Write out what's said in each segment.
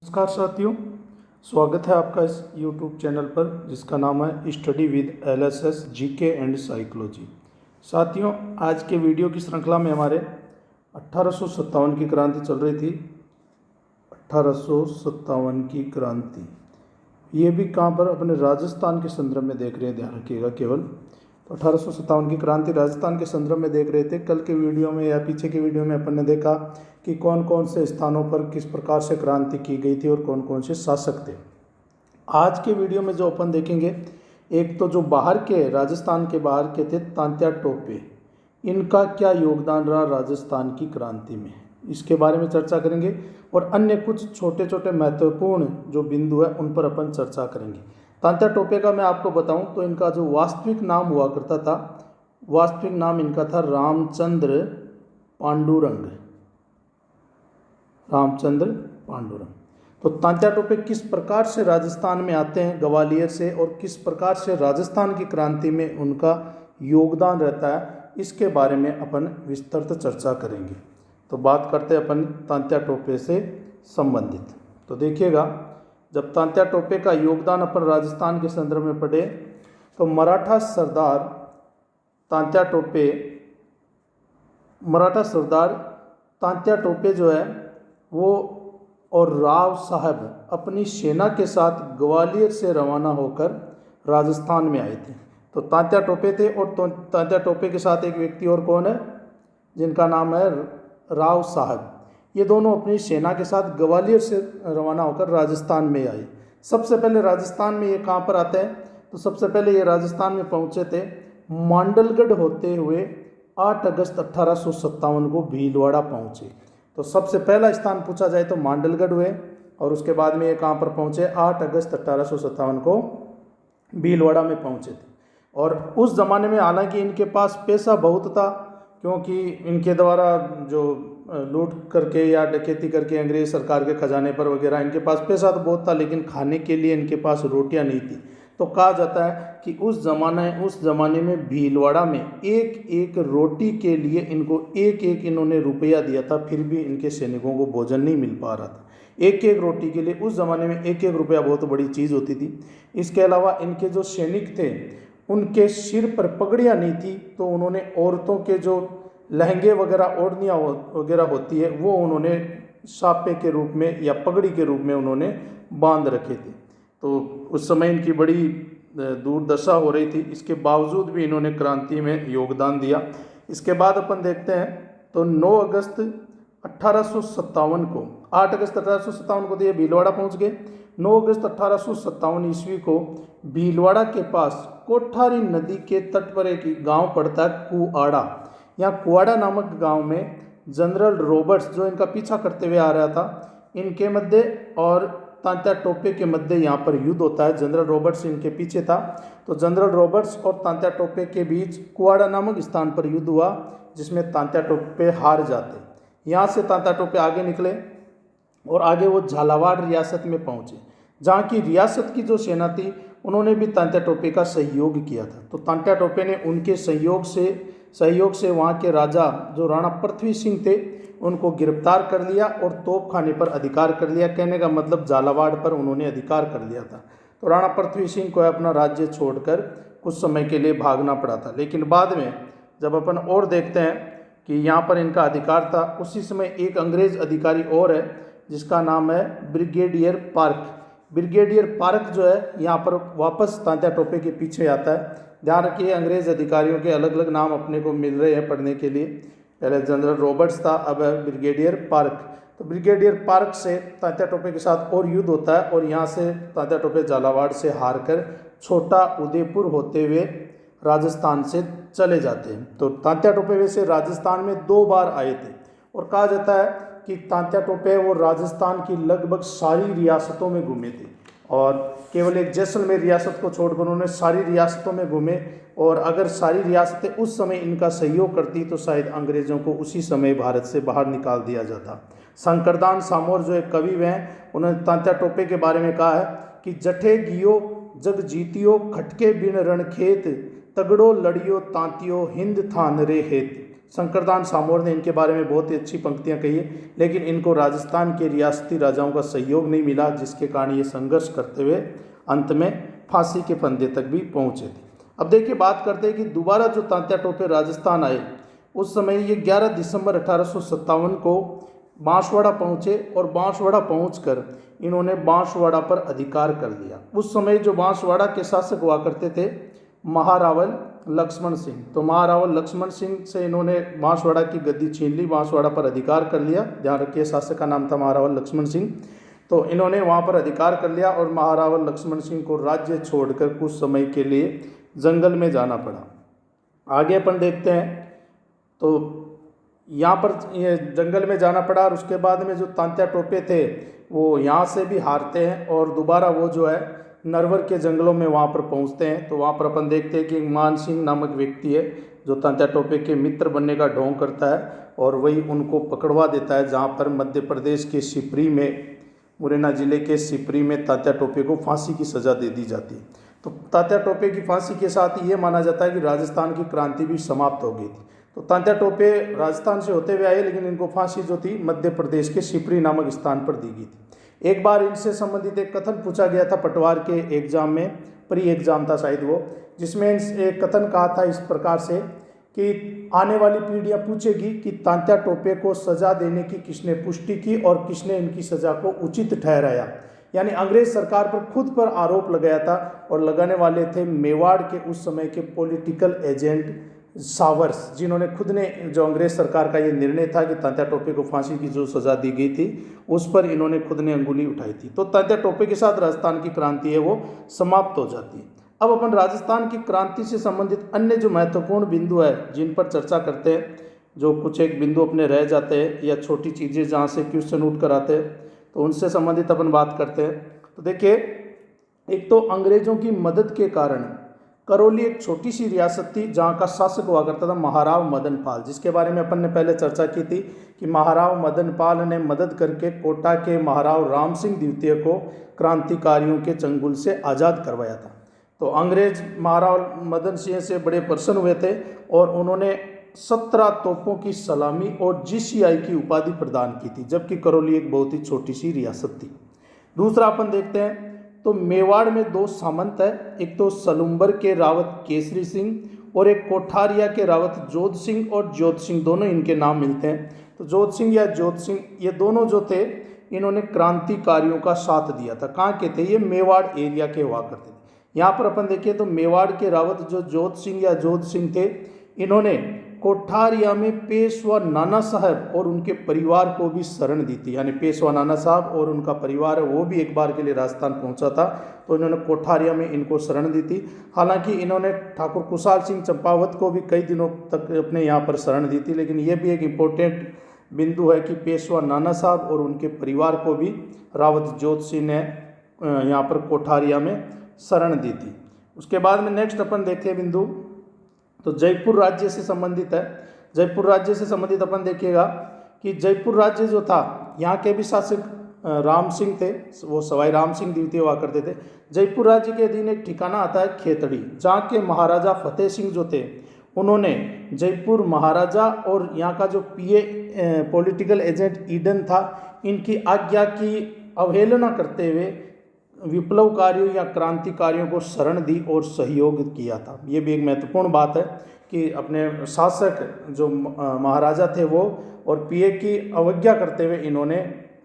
नमस्कार साथियों, स्वागत है आपका इस YouTube चैनल पर जिसका नाम है study with LSS GK and psychology. साथियों, आज के वीडियो की श्रृंखला में हमारे 1857 की क्रांति चल रही थी। 1857 की क्रांति ये भी कहाँ पर, अपने राजस्थान के संदर्भ में देख रहे हैं, ध्यान रखिएगा केवल। तो 1857 की क्रांति राजस्थान के संदर्भ में देख रहे थे। कल के वीडियो में या पीछे के वीडियो में अपन ने देखा कि कौन कौन से स्थानों पर किस प्रकार से क्रांति की गई थी और कौन कौन से शासक थे। आज के वीडियो में जो अपन देखेंगे, एक तो जो बाहर के, राजस्थान के बाहर के थे तांत्या टोपे, इनका क्या योगदान रहा राजस्थान की क्रांति में, इसके बारे में चर्चा करेंगे। और अन्य कुछ छोटे छोटे महत्वपूर्ण जो बिंदु है उन पर अपन चर्चा करेंगे। तांत्या टोपे का मैं आपको बताऊं तो इनका जो वास्तविक नाम हुआ करता था, वास्तविक नाम इनका था रामचंद्र पांडुरंग। रामचंद्र पांडुरंग। तो तांत्या टोपे किस प्रकार से राजस्थान में आते हैं ग्वालियर से, और किस प्रकार से राजस्थान की क्रांति में उनका योगदान रहता है, इसके बारे में अपन विस्तृत चर्चा करेंगे। तो बात करते हैं अपन तांत्या टोपे से संबंधित। तो देखिएगा, जब तांत्या टोपे का योगदान अपन राजस्थान के संदर्भ में पढ़े तो मराठा सरदार तांत्या टोपे जो है वो और राव साहब अपनी सेना के साथ ग्वालियर से रवाना होकर राजस्थान में आए थे। तो तांत्या टोपे थे, और तांत्या टोपे के साथ एक व्यक्ति और कौन है, जिनका नाम है राव साहब। ये दोनों अपनी सेना के साथ ग्वालियर से रवाना होकर राजस्थान में आए। सबसे पहले राजस्थान में ये कहाँ पर आते हैं, तो सबसे पहले ये राजस्थान में पहुँचे थे मांडलगढ़ होते हुए 8 अगस्त 1857 को भीलवाड़ा पहुँचे। तो सबसे पहला स्थान पूछा जाए तो मांडलगढ़ हुए, और उसके बाद में ये कहाँ पर पहुँचे, 8 अगस्त 1857 को भीलवाड़ा में पहुँचे थे। और उस ज़माने में हालांकि इनके पास पैसा बहुत था, क्योंकि इनके द्वारा जो लूट करके या डकैती करके अंग्रेज सरकार के खजाने पर वगैरह इनके पास पैसा तो बहुत था, लेकिन खाने के लिए इनके पास रोटियां नहीं थी। तो कहा जाता है कि उस ज़माने में भीलवाड़ा में एक एक रोटी के लिए इनको एक एक इन्होंने रुपया दिया था, फिर भी इनके सैनिकों को भोजन नहीं मिल पा रहा था। एक एक रोटी के लिए उस ज़माने में एक एक रुपया बहुत बड़ी चीज़ होती थी। इसके अलावा इनके जो सैनिक थे उनके सिर पर पगड़ियाँ नहीं थी, तो उन्होंने औरतों के जो लहंगे वगैरह, ओढ़नियाँ वगैरह होती है, वो उन्होंने सापे के रूप में या पगड़ी के रूप में उन्होंने बांध रखे थे। तो उस समय इनकी बड़ी दुर्दशा हो रही थी, इसके बावजूद भी इन्होंने क्रांति में योगदान दिया। इसके बाद अपन देखते हैं तो 9 अगस्त 1857 को, 8 अगस्त 1857 को तो ये भीलवाड़ा पहुंच गए। 9 अगस्त 1857 ईस्वी को भीलवाड़ा के पास कोठारी नदी के तट पर एक गांव पड़ता है कुआड़ा। यहाँ कुआड़ा नामक गांव में जनरल रॉबर्ट्स, जो इनका पीछा करते हुए आ रहा था, इनके मध्य और तांत्या टोपे के मध्य यहाँ पर युद्ध होता है। जनरल रॉबर्ट्स इनके पीछे था, तो जनरल रॉबर्ट्स और तांत्या टोपे के बीच कुआड़ा नामक स्थान पर युद्ध हुआ, जिसमें तांत्या टोपे हार जाते। यहाँ से तांत्या टोपे आगे निकले और आगे वो झालावाड़ रियासत में पहुँचे, जहाँ की रियासत की जो सेना थी उन्होंने भी तांत्या टोपे का सहयोग किया था। तो तांत्या टोपे ने उनके सहयोग से वहाँ के राजा जो राणा पृथ्वी सिंह थे उनको गिरफ्तार कर लिया और तोप खाने पर अधिकार कर लिया। कहने का मतलब झालावाड़ पर उन्होंने अधिकार कर लिया था। तो राणा पृथ्वी सिंह को अपना राज्य छोड़कर कुछ समय के लिए भागना पड़ा था, लेकिन बाद में जब अपन और देखते हैं कि यहाँ पर इनका अधिकार था, उसी समय एक अंग्रेज अधिकारी और है जिसका नाम है ब्रिगेडियर पार्क। ब्रिगेडियर पार्क जो है यहाँ पर वापस तांत्या टोपे के पीछे आता है। ध्यान रखिए, अंग्रेज अधिकारियों के अलग अलग नाम अपने को मिल रहे हैं पढ़ने के लिए। पहले जनरल रॉबर्ट्स था, अब है ब्रिगेडियर पार्क। तो ब्रिगेडियर पार्क से तांत्या टोपे के साथ और युद्ध होता है, और यहाँ से तांत्या टोपे झालावाड़ से हार कर छोटा उदयपुर होते हुए राजस्थान से चले जाते हैं। तो तांत्या टोपे वैसे राजस्थान में 2 बार आए थे, और कहा जाता है कि तांत्या टोपे वो राजस्थान की लगभग सारी रियासतों में घूमे थे, और केवल एक जैसलमेर रियासत को छोड़कर उन्होंने सारी रियासतों में घूमे। और अगर सारी रियासतें उस समय इनका सहयोग करती तो शायद अंग्रेज़ों को उसी समय भारत से बाहर निकाल दिया जाता। शंकरदान सामोर जो एक कवि हैं, उन्होंने तांत्या टोपे के बारे में कहा है कि जठे गियो जग जीतियो, खटके बिन रणखेत, तगड़ो लड़ियो तांतियो हिंद थान रे हेत। शंकरदान सामोर ने इनके बारे में बहुत ही अच्छी पंक्तियां कही है, लेकिन इनको राजस्थान के रियासती राजाओं का सहयोग नहीं मिला, जिसके कारण ये संघर्ष करते हुए अंत में फांसी के फंदे तक भी पहुंचे थे। अब देखिए बात करते हैं कि दोबारा जो तात्या टोपे राजस्थान आए, उस समय ये 11 दिसंबर 1857 को बांसवाड़ा पहुँचे और बांसवाड़ा पहुँचकर इन्होंने बांसवाड़ा पर अधिकार कर लिया। उस समय जो बांसवाड़ा के शासक हुआ करते थे महारावल लक्ष्मण सिंह, तो महारावल लक्ष्मण सिंह से इन्होंने बांसवाड़ा की गद्दी छीन ली, बांसवाड़ा पर अधिकार कर लिया। ध्यान रखिए शासक का नाम था महारावल लक्ष्मण सिंह। तो इन्होंने वहाँ पर अधिकार कर लिया और महारावल लक्ष्मण सिंह को राज्य छोड़कर कुछ समय के लिए जंगल में जाना पड़ा। आगे अपन देखते हैं, तो यहाँ पर ये जंगल में जाना पड़ा और उसके बाद में जो तात्या टोपे थे वो यहाँ से भी हारते हैं और दोबारा वो जो है नरवर के जंगलों में वहाँ पर पहुँचते हैं। तो वहाँ पर अपन देखते हैं कि मान सिंह नामक व्यक्ति है जो तात्या टोपे के मित्र बनने का ढोंग करता है और वही उनको पकड़वा देता है, जहाँ पर मध्य प्रदेश के सिपरी में, मुरैना जिले के सिपरी में तात्या टोपे को फांसी की सज़ा दे दी जाती है। तो तात्या टोपे की फांसी के साथ ये माना जाता है कि राजस्थान की क्रांति भी समाप्त हो गई थी। तो तात्या टोपे राजस्थान से होते हुए आए, लेकिन इनको फांसी जो थी मध्य प्रदेश के सिपरी नामक स्थान पर दी गई थी। एक बार इनसे संबंधित एक कथन पूछा गया था पटवार के एग्जाम में, प्री एग्जाम था शायद वो, जिसमें एक कथन कहा था इस प्रकार से कि आने वाली पीढ़ियां पूछेगी कि तात्या टोपे को सजा देने की किसने पुष्टि की और किसने इनकी सजा को उचित ठहराया। यानी अंग्रेज सरकार पर खुद पर आरोप लगाया था और लगाने वाले थे मेवाड़ के उस समय के पॉलिटिकल एजेंट सावर्स, जिन्होंने खुद ने जो अंग्रेज सरकार का ये निर्णय था कि तात्या टोपे को फांसी की जो सज़ा दी गई थी उस पर इन्होंने खुद ने अंगुली उठाई थी। तो तात्या टोपे के साथ राजस्थान की क्रांति है वो समाप्त हो जाती है। अब अपन राजस्थान की क्रांति से संबंधित अन्य जो महत्वपूर्ण बिंदु है जिन पर चर्चा करते हैं, जो कुछ एक बिंदु अपने रह जाते हैं या छोटी चीज़ें जहाँ से क्वेश्चन उठ कर आते हैं, तो उनसे संबंधित अपन बात करते हैं। तो देखिए, एक तो अंग्रेजों की मदद के कारण करौली एक छोटी सी रियासत थी जहाँ का शासक हुआ करता था महाराव मदन पाल, जिसके बारे में अपन ने पहले चर्चा की थी कि महाराव मदन पाल ने मदद करके कोटा के महाराव राम सिंह द्वितीय को क्रांतिकारियों के चंगुल से आज़ाद करवाया था। तो अंग्रेज महाराव मदन सिंह से बड़े प्रसन्न हुए थे और उन्होंने 17 तोपों की सलामी और GCI की उपाधि प्रदान की थी, जबकि करौली एक बहुत ही छोटी सी रियासत थी। दूसरा अपन देखते हैं, तो मेवाड़ में 2 सामंत है, एक तो सलुम्बर के रावत केसरी सिंह और एक कोठारिया के रावत जोध सिंह और जोध सिंह, दोनों इनके नाम मिलते हैं। तो जोध सिंह या जोध सिंह, ये दोनों जो थे इन्होंने क्रांतिकारियों का साथ दिया था। कहाँ के थे ये? मेवाड़ एरिया के हुआ करते थे। यहाँ पर अपन देखिए तो मेवाड़ के रावत जो जोध सिंह या जोध सिंह थे, इन्होंने कोठारिया में पेशवा नाना साहब और उनके परिवार को भी शरण दी थी। यानी पेशवा नाना साहब और उनका परिवार है वो भी एक बार के लिए राजस्थान पहुंचा था, तो इन्होंने कोठारिया में इनको शरण दी थी। हालांकि इन्होंने ठाकुर कुशाल सिंह चंपावत को भी कई दिनों तक अपने यहाँ पर शरण दी थी, लेकिन ये भी एक इम्पोर्टेंट बिंदु है कि पेशवा नाना साहब और उनके परिवार को भी रावत जोध सिंह ने यहाँ पर कोठारिया में शरण दी थी। उसके बाद में नेक्स्ट अपन देखते हैं बिंदु, तो जयपुर राज्य से संबंधित है। जयपुर राज्य से संबंधित अपन देखिएगा कि जयपुर राज्य जो था, यहाँ के भी शासक राम सिंह थे, वो सवाई राम सिंह द्वितीय हुआ करते थे। जयपुर राज्य के अधीन एक ठिकाना आता है खेतड़ी, जहाँ के महाराजा फतेह सिंह जो थे उन्होंने जयपुर महाराजा और यहाँ का जो PA पॉलिटिकल एजेंट ईडन था, इनकी आज्ञा की अवहेलना करते हुए विप्लवकारियों या क्रांतिकारियों को शरण दी और सहयोग किया था। ये भी एक महत्वपूर्ण बात है कि अपने शासक जो महाराजा थे वो और PA की अवज्ञा करते हुए इन्होंने,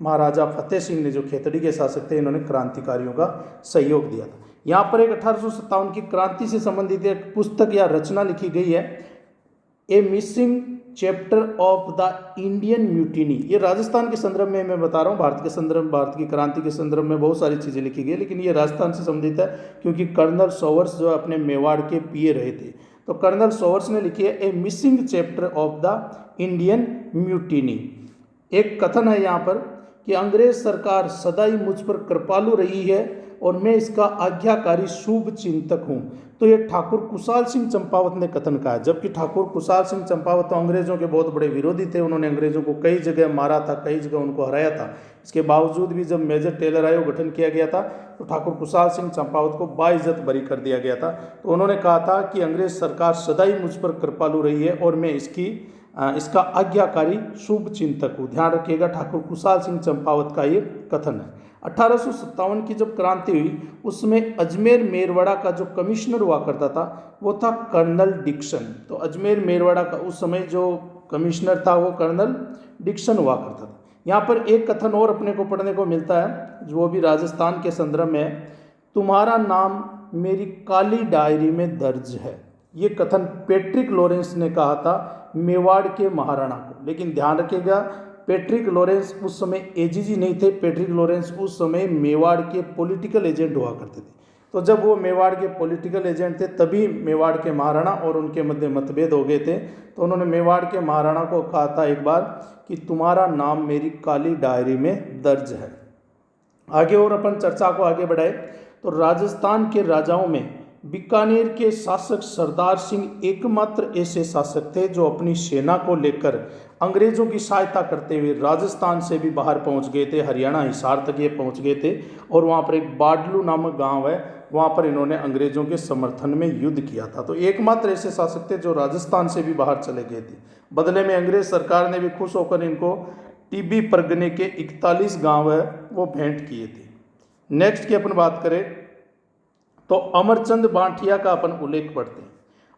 महाराजा फतेह सिंह ने जो खेतड़ी के शासक थे, इन्होंने क्रांतिकारियों का सहयोग दिया था। यहाँ पर एक 1857 की क्रांति से संबंधित एक पुस्तक या रचना लिखी गई है, a missing chapter of the Indian mutiny. ये राजस्थान के संदर्भ में मैं बता रहा हूँ, भारत के संदर्भ, भारत की क्रांति के संदर्भ में बहुत सारी चीज़ें लिखी गई, लेकिन ये राजस्थान से संबंधित है क्योंकि कर्नल सोवर्स जो अपने मेवाड़ के PA रहे थे। तो कर्नल सोवर्स ने लिखी है a missing chapter of the Indian mutiny. एक कथन है यहाँ पर कि अंग्रेज सरकार सदा ही मुझ पर कृपालु रही है और मैं इसका आज्ञाकारी शुभ चिंतक हूँ। तो ये ठाकुर कुशाल सिंह चंपावत ने कथन कहा है, जबकि ठाकुर कुशाल सिंह चंपावत तो अंग्रेजों के बहुत बड़े विरोधी थे। उन्होंने अंग्रेजों को कई जगह मारा था, कई जगह उनको हराया था। इसके बावजूद भी जब मेजर टेलर आयोग गठन किया गया था तो ठाकुर कुशाल सिंह चंपावत को बाइज्जत बरी कर दिया गया था। तो उन्होंने कहा था कि अंग्रेज सरकार सदा ही मुझ पर कृपालु रही है और मैं इसकी इसका आज्ञाकारी शुभ चिंतक हूँ। ध्यान रखिएगा, ठाकुर कुशाल सिंह चंपावत का ये कथन है। 1857 की जब क्रांति हुई उसमें अजमेर मेरवाड़ा का जो कमिश्नर हुआ करता था वो था कर्नल डिक्सन। तो अजमेर मेरवाड़ा का उस समय जो कमिश्नर था वो कर्नल डिक्सन हुआ करता था। यहाँ पर एक कथन और अपने को पढ़ने को मिलता है जो भी राजस्थान के संदर्भ में है, तुम्हारा नाम मेरी काली डायरी में दर्ज है। ये कथन पैट्रिक लॉरेंस ने कहा था मेवाड़ के महाराणा को। लेकिन ध्यान रखिएगा, पैट्रिक लॉरेंस उस समय एजीजी नहीं थे, पैट्रिक लॉरेंस उस समय मेवाड़ के पॉलिटिकल एजेंट हुआ करते थे। तो जब वो मेवाड़ के पॉलिटिकल एजेंट थे तभी मेवाड़ के महाराणा और उनके मध्य मतभेद हो गए थे। तो उन्होंने मेवाड़ के महाराणा को कहा था एक बार कि तुम्हारा नाम मेरी काली डायरी में दर्ज है। आगे और अपन चर्चा को आगे बढ़ाए तो राजस्थान के राजाओं में बीकानेर के शासक सरदार सिंह एकमात्र ऐसे शासक थे जो अपनी सेना को लेकर अंग्रेजों की सहायता करते हुए राजस्थान से भी बाहर पहुंच गए थे, हरियाणा हिसार तक ये पहुंच गए थे। और वहां पर एक बाडलू नामक गांव है, वहां पर इन्होंने अंग्रेजों के समर्थन में युद्ध किया था। तो एकमात्र ऐसे शासक थे जो राजस्थान से भी बाहर चले गए थे। बदले में अंग्रेज सरकार ने भी खुश होकर इनको टीबी परगने के 41 गाँव है वो भेंट किए थे। नेक्स्ट की अपन बात करें तो अमरचंद बांठिया का अपन उल्लेख पढ़ते हैं।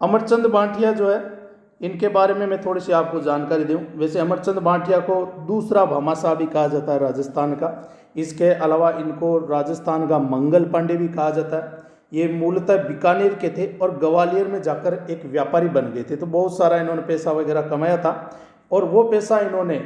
अमरचंद बांठिया जो है इनके बारे में मैं थोड़ी सी आपको जानकारी दूं। वैसे अमरचंद बांठिया को दूसरा भामाशाह भी कहा जाता है राजस्थान का। इसके अलावा इनको राजस्थान का मंगल पांडे भी कहा जाता है। ये मूलतः बीकानेर के थे और ग्वालियर में जाकर एक व्यापारी बन गए थे। तो बहुत सारा इन्होंने पैसा वगैरह कमाया था और वो पैसा इन्होंने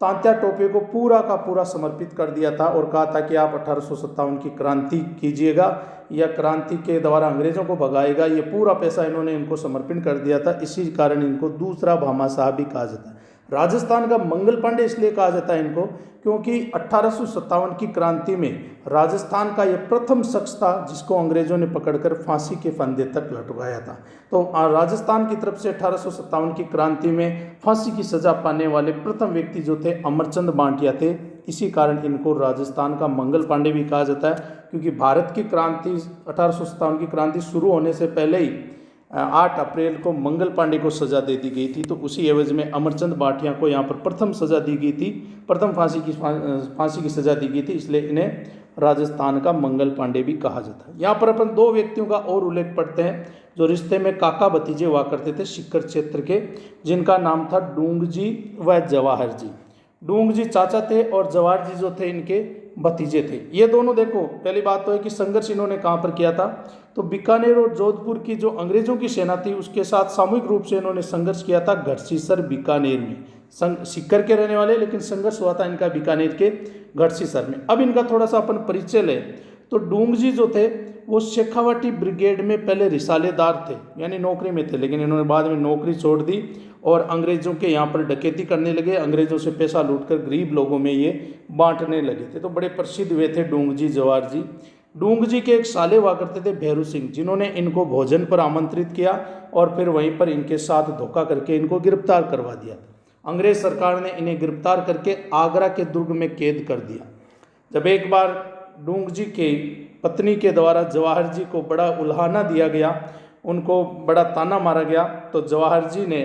तांत्या टोपे को पूरा का पूरा समर्पित कर दिया था और कहा था कि आप 1857 की क्रांति कीजिएगा या क्रांति के द्वारा अंग्रेजों को भगाएगा। ये पूरा पैसा इन्होंने इनको समर्पित कर दिया था। इसी कारण इनको दूसरा भामाशाह भी कहा जाता है। राजस्थान का मंगल पांडे इसलिए कहा जाता है इनको क्योंकि 1857 की क्रांति में राजस्थान का यह प्रथम शख्स था जिसको अंग्रेजों ने पकड़कर फांसी के फंदे तक लटकाया था। तो राजस्थान की तरफ से 1857 की क्रांति में फांसी की सजा पाने वाले प्रथम व्यक्ति जो थे अमरचंद बांटिया थे। इसी कारण इनको राजस्थान का मंगल पांडे भी कहा जाता है क्योंकि भारत की क्रांति 1857 की क्रांति शुरू होने से पहले ही 8 अप्रैल को मंगल पांडे को सजा दे दी गई थी। तो उसी एवज में अमरचंद बांटिया को यहाँ पर प्रथम सजा दी गई थी, प्रथम फांसी की सजा दी गई थी, इसलिए इन्हें राजस्थान का मंगल पांडे भी कहा जाता है। यहाँ पर अपन 2 व्यक्तियों का और उल्लेख पढ़ते हैं जो रिश्ते में काका भतीजे हुआ करते थे सीकर क्षेत्र के, जिनका नाम था डूंगजी व जवाहर जी। डूंगजी चाचा थे और जवाहर जी जो थे इनके भतीजे थे। ये दोनों देखो, पहली बात तो है कि संघर्ष इन्होंने कहाँ पर किया था, तो बीकानेर और जोधपुर की जो अंग्रेजों की सेना थी उसके साथ सामूहिक रूप से इन्होंने संघर्ष किया था गढ़सीसर बीकानेर में। सीकर के रहने वाले लेकिन संघर्ष हुआ था इनका बीकानेर के गढ़सीसर में। अब इनका थोड़ा सा अपन परिचय लें तो डूंगजी जो थे वो शेखावाटी ब्रिगेड में पहले रिसालेदार थे, यानी नौकरी में थे, लेकिन इन्होंने बाद में नौकरी छोड़ दी और अंग्रेजों के यहाँ पर डकैती करने लगे। अंग्रेजों से पैसा लूटकर गरीब लोगों में ये बांटने लगे थे। तो बड़े प्रसिद्ध हुए थे डूंगजी जवाहर जी। डूंगजी के एक साले हुआ करते थे भैरू सिंह, जिन्होंने इनको भोजन पर आमंत्रित किया और फिर वहीं पर इनके साथ धोखा करके इनको गिरफ्तार करवा दिया। अंग्रेज सरकार ने इन्हें गिरफ्तार करके आगरा के दुर्ग में कैद कर दिया। जब एक बार डूंगजी के पत्नी के द्वारा जवाहर जी को बड़ा उल्हाना दिया गया, उनको बड़ा ताना मारा गया, तो जवाहर जी ने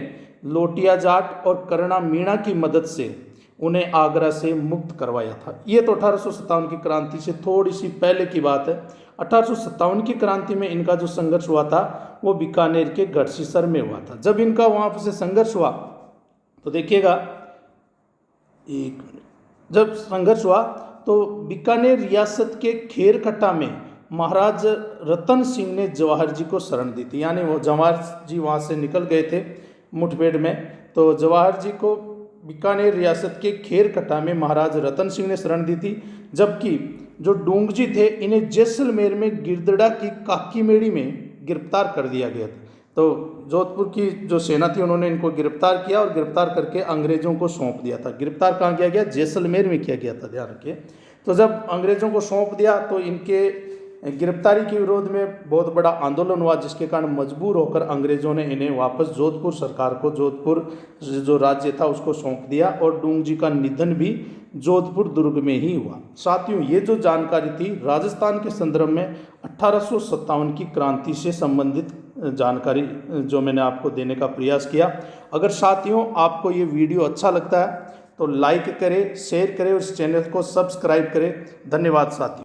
लोटिया जाट और करुणा मीणा की मदद से उन्हें आगरा से मुक्त करवाया था। ये तो 1857 की क्रांति से थोड़ी सी पहले की बात है। 1857 की क्रांति में इनका जो संघर्ष हुआ था वो बीकानेर के गढ़सीसर में हुआ था। जब इनका वहाँ से संघर्ष हुआ तो देखिएगा, जब संघर्ष हुआ तो बीकानेर रियासत के खेरकट्टा में महाराज रतन सिंह ने जवाहर जी को शरण दी थी, यानी वो जवाहर जी वहाँ से निकल गए थे मुठभेड़ में। तो जवाहर जी को बीकानेर रियासत के खेरकट्टा में महाराज रतन सिंह ने शरण दी थी, जबकि जो डूंगजी थे इन्हें जैसलमेर में गिरदड़ा की काकीमेड़ी में गिरफ्तार कर दिया गया था। तो जोधपुर की जो सेना थी उन्होंने इनको गिरफ्तार किया और गिरफ्तार करके अंग्रेजों को सौंप दिया था। गिरफ्तार कहाँ किया गया? जैसलमेर में किया गया था, ध्यान रखिए। तो जब अंग्रेजों को सौंप दिया तो इनके गिरफ्तारी के विरोध में बहुत बड़ा आंदोलन हुआ, जिसके कारण मजबूर होकर अंग्रेजों ने इन्हें वापस जोधपुर सरकार को, जोधपुर जो राज्य था उसको सौंप दिया और डूंगजी का निधन भी जोधपुर दुर्ग में ही हुआ। साथियों, ये जो जानकारी थी राजस्थान के संदर्भ में 1857 की क्रांति से संबंधित जानकारी जो मैंने आपको देने का प्रयास किया। अगर साथियों आपको ये वीडियो अच्छा लगता है तो लाइक करें, शेयर करें और इस चैनल को सब्सक्राइब करें। धन्यवाद साथियों।